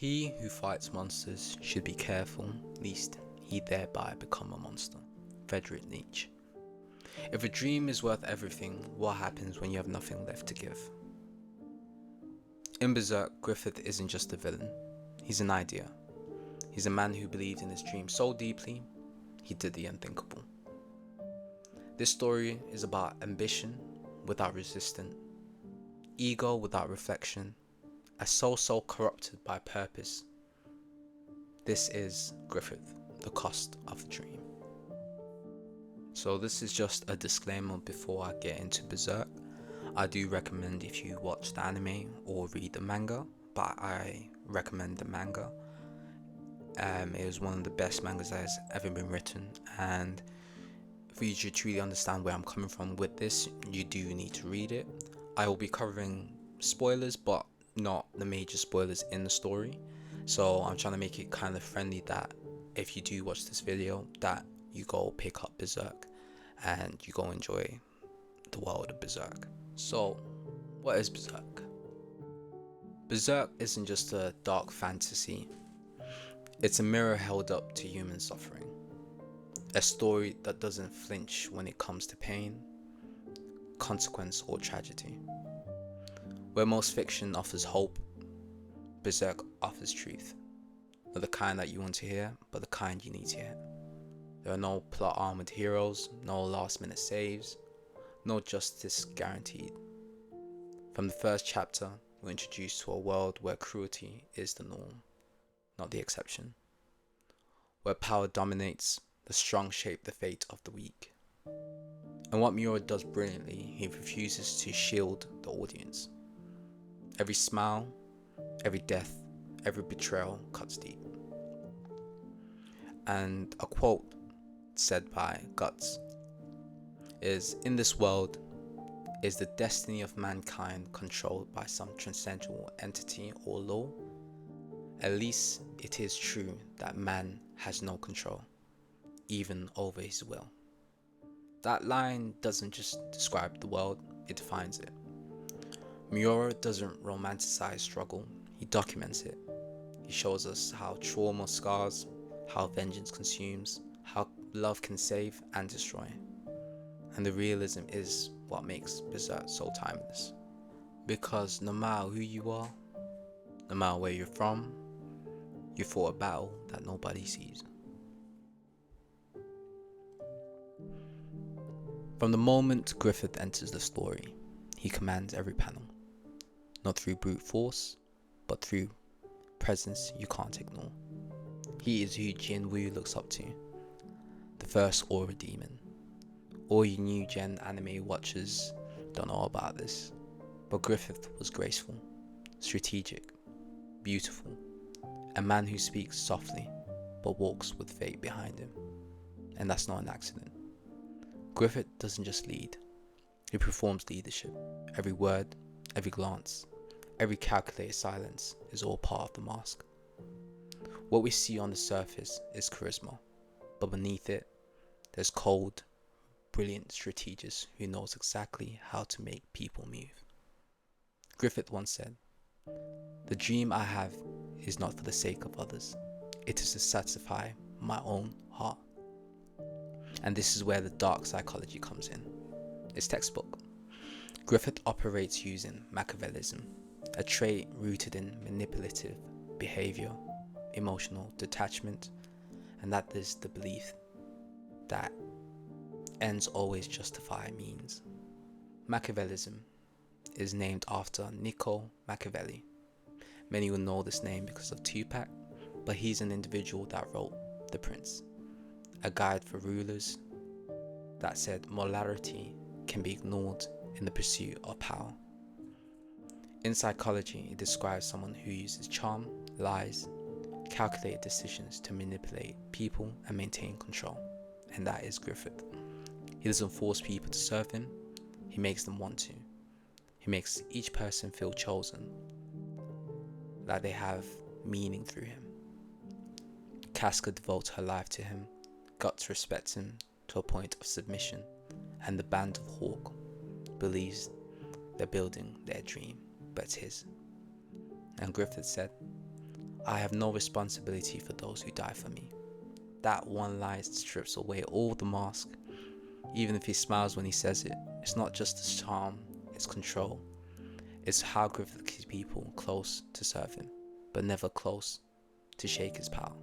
He who fights monsters should be careful, lest he thereby become a monster. Friedrich Nietzsche. If a dream is worth everything, what happens when you have nothing left to give? In Berserk, Griffith isn't just a villain, he's an idea. He's a man who believed in his dream so deeply, he did the unthinkable. This story is about ambition without resistance, ego without reflection, a soul so corrupted by purpose. This is Griffith, the cost of a dream. So this is just a disclaimer before I get into Berserk. I do recommend if you watch the anime or read the manga, but I recommend the manga. It is one of the best mangas that has ever been written, and for you to truly understand where I'm coming from with this, you do need to read it. I will be covering spoilers, but not the major spoilers in the story. So I'm trying to make it kind of friendly that if you do watch this video, that you go pick up Berserk and you go enjoy the world of Berserk. So, what is Berserk? Berserk isn't just a dark fantasy. It's a mirror held up to human suffering. A story that doesn't flinch when it comes to pain, consequence, or tragedy. Where most fiction offers hope, Berserk offers truth. Not the kind that you want to hear, but the kind you need to hear. There are no plot armored heroes, no last minute saves, no justice guaranteed. From the first chapter, we're introduced to a world where cruelty is the norm, not the exception. Where power dominates, the strong shape the fate of the weak. And what Miura does brilliantly, he refuses to shield the audience. Every smile, every death, every betrayal cuts deep. And a quote said by Guts is, "In this world, is the destiny of mankind controlled by some transcendental entity or law? At least it is true that man has no control, even over his will." That line doesn't just describe the world, it defines it. Miura doesn't romanticize struggle, he documents it. He shows us how trauma scars, how vengeance consumes, how love can save and destroy. And the realism is what makes Berserk so timeless. Because no matter who you are, no matter where you're from, you fought a battle that nobody sees. From the moment Griffith enters the story, he commands every panel. Not through brute force, but through presence you can't ignore. He is who Jinwoo looks up to, the first aura demon. All you new gen anime watchers don't know about this, but Griffith was graceful, strategic, beautiful, a man who speaks softly, but walks with fate behind him. And that's not an accident. Griffith doesn't just lead, he performs leadership. Every word, every glance, every calculated silence is all part of the mask. What we see on the surface is charisma, but beneath it, there's cold, brilliant strategist who knows exactly how to make people move. Griffith once said, "The dream I have is not for the sake of others, it is to satisfy my own heart." And this is where the dark psychology comes in. It's textbook. Griffith operates using Machiavellism, a trait rooted in manipulative behavior, emotional detachment, and that is the belief that ends always justify means. Machiavellism is named after Niccolo Machiavelli. Many will know this name because of Tupac, but he's an individual that wrote The Prince, a guide for rulers that said morality can be ignored in the pursuit of power. In psychology, it describes someone who uses charm, lies, calculated decisions to manipulate people and maintain control, and that is Griffith. He doesn't force people to serve him, he makes them want to. He makes each person feel chosen, that they have meaning through him. Casca devotes her life to him, Guts respects him to a point of submission, and the band of Hawk believes they're building their dream, but it's his. And Griffith said, I have no responsibility for those who die for me. That one line strips away all the mask. Even if he smiles when he says it, it's not just his charm, it's control. It's how Griffith keeps people close to serve him, but never close to shake his power.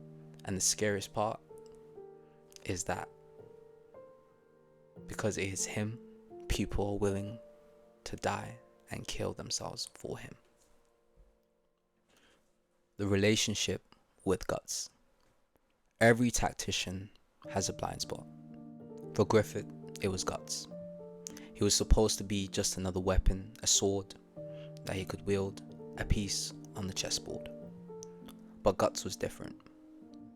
And the scariest part is that because it is him, people are willing to die and kill themselves for him. The relationship with Guts. Every tactician has a blind spot. For Griffith, it was Guts. He was supposed to be just another weapon, a sword that he could wield, a piece on the chessboard. But Guts was different,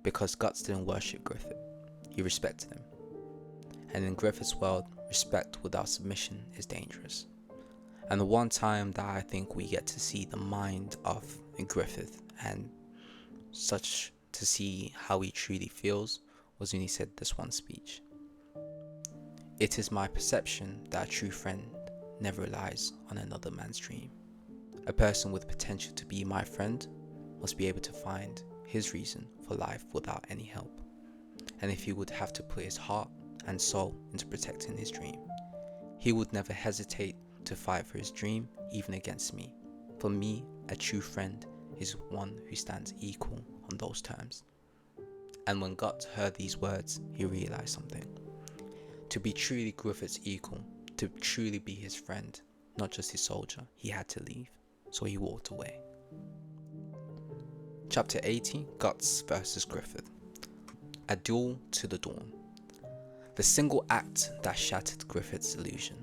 because Guts didn't worship Griffith, he respected him. And in Griffith's world, respect without submission is dangerous. And the one time that I think we get to see the mind of Griffith and such to see how he truly feels was when he said this one speech. It is my perception that a true friend never relies on another man's dream. A person with potential to be my friend must be able to find his reason for life without any help. And if he would have to put his heart and soul into protecting his dream, he would never hesitate to fight for his dream, even against me. For me, a true friend is one who stands equal on those terms. And when Guts heard these words, he realized something. To be truly Griffith's equal, to truly be his friend, not just his soldier, he had to leave. So he walked away. Chapter 80, Guts versus Griffith. A duel to the dawn. The single act that shattered Griffith's illusion.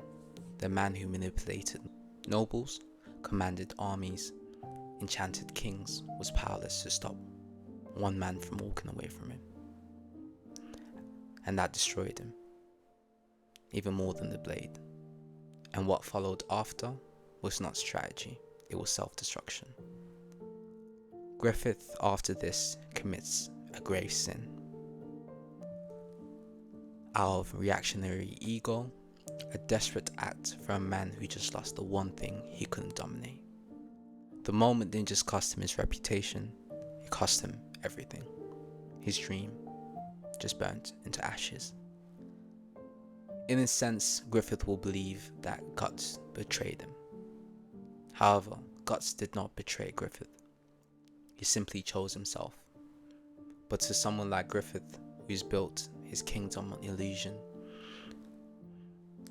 The man who manipulated nobles, commanded armies, enchanted kings, was powerless to stop one man from walking away from him. And that destroyed him, even more than the blade. And what followed after was not strategy, it was self-destruction. Griffith, after this, commits a grave sin. Out of reactionary ego, a desperate act for a man who just lost the one thing he couldn't dominate. The moment didn't just cost him his reputation, it cost him everything. His dream just burnt into ashes. In a sense, Griffith will believe that Guts betrayed him. However, Guts did not betray Griffith. He simply chose himself. But to someone like Griffith, who's built his kingdom on illusion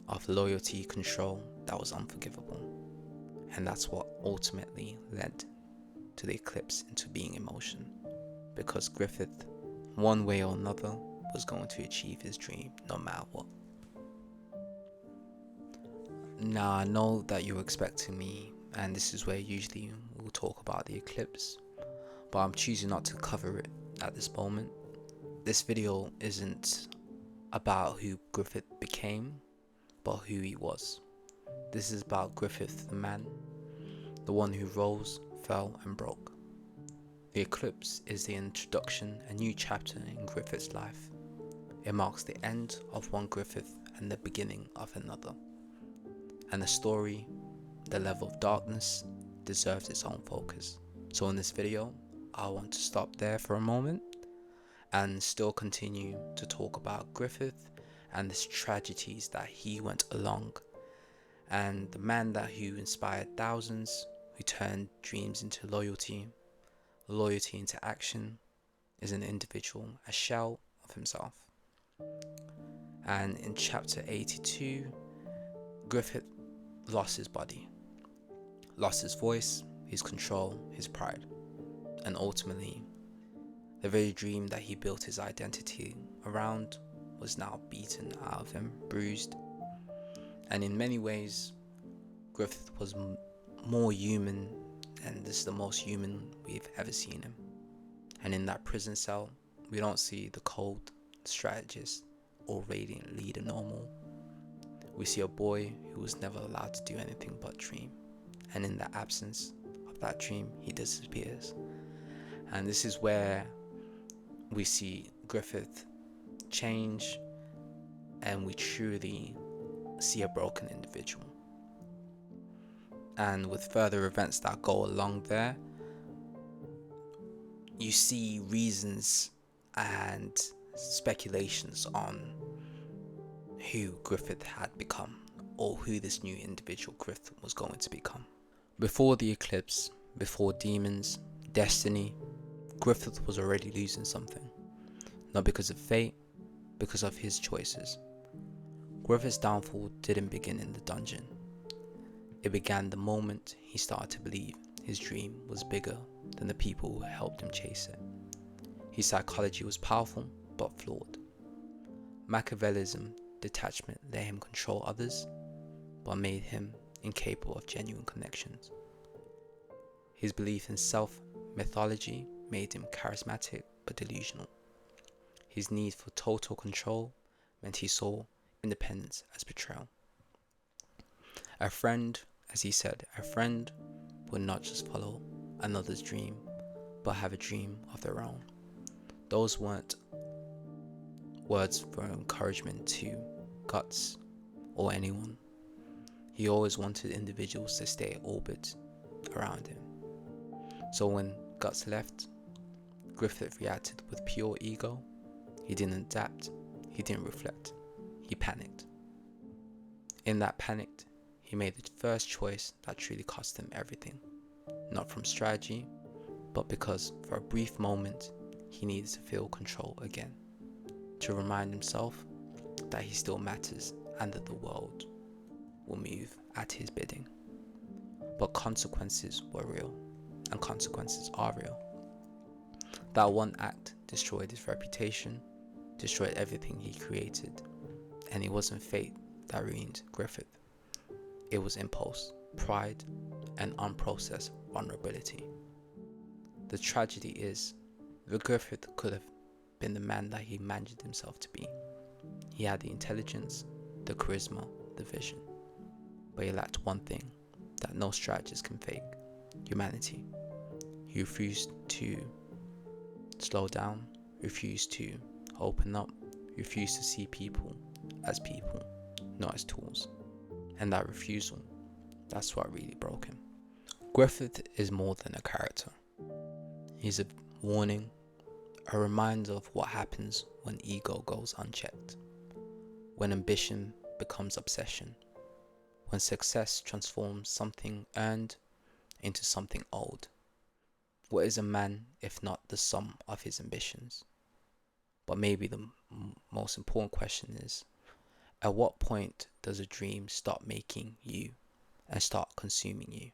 of loyalty, control, that was unforgivable. And that's what ultimately led to the Eclipse into being in motion. Because Griffith, one way or another, was going to achieve his dream no matter what. Now I know that you're expecting me, and this is where usually we'll talk about the Eclipse, but I'm choosing not to cover it at this moment. This video isn't about who Griffith became, but who he was. This is about Griffith the man, the one who rose, fell and broke. The Eclipse is the introduction, a new chapter in Griffith's life. It marks the end of one Griffith and the beginning of another. And the story, the level of darkness, deserves its own focus. So in this video, I want to stop there for a moment and still continue to talk about Griffith and the tragedies that he went along, and the man who inspired thousands, who turned dreams into loyalty, loyalty into action, is an individual, a shell of himself. And in chapter 82, Griffith lost his body, lost his voice, his control, his pride, and ultimately, the very dream that he built his identity around was now beaten out of him, bruised. And in many ways, Griffith was more human, and this is the most human we've ever seen him. And in that prison cell, we don't see the cold strategist or radiant leader no more. We see a boy who was never allowed to do anything but dream. And in the absence of that dream, he disappears. And this is where we see Griffith change, and we truly see a broken individual. And with further events that go along there, you see reasons and speculations on who Griffith had become, or who this new individual Griffith was going to become. Before the eclipse, before demons, destiny, Griffith was already losing something. Not because of fate, because of his choices. Griffith's downfall didn't begin in the dungeon. It began the moment he started to believe his dream was bigger than the people who helped him chase it. His psychology was powerful, but flawed. Machiavellism, detachment let him control others, but made him incapable of genuine connections. His belief in self-mythology made him charismatic but delusional. His need for total control meant he saw independence as betrayal. A friend, as he said, a friend would not just follow another's dream, but have a dream of their own. Those weren't words for encouragement to Guts or anyone. He always wanted individuals to stay in orbit around him. So when Guts left, Griffith reacted with pure ego. He didn't adapt, he didn't reflect, he panicked. In that panic, he made the first choice that truly cost him everything. Not from strategy, but because for a brief moment, he needed to feel control again. To remind himself that he still matters and that the world will move at his bidding. But consequences were real, and consequences are real. That one act destroyed his reputation, destroyed everything he created, and it wasn't fate that ruined Griffith. It was impulse, pride, and unprocessed vulnerability. The tragedy is that Griffith could have been the man that he imagined himself to be. He had the intelligence, the charisma, the vision. But he lacked one thing that no strategist can fake: humanity. He refused to slow down, refused to open up, refused to see people as people, not as tools. And that refusal, that's what really broke him. Griffith is more than a character. He's a warning, a reminder of what happens when ego goes unchecked, when ambition becomes obsession, when success transforms something earned into something owed. What is a man if not the sum of his ambitions? But maybe the most important question is, at what point does a dream stop making you and start consuming you?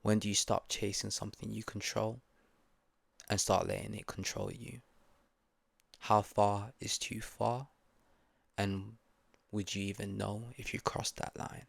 When do you stop chasing something you control and start letting it control you? How far is too far? And would you even know if you crossed that line?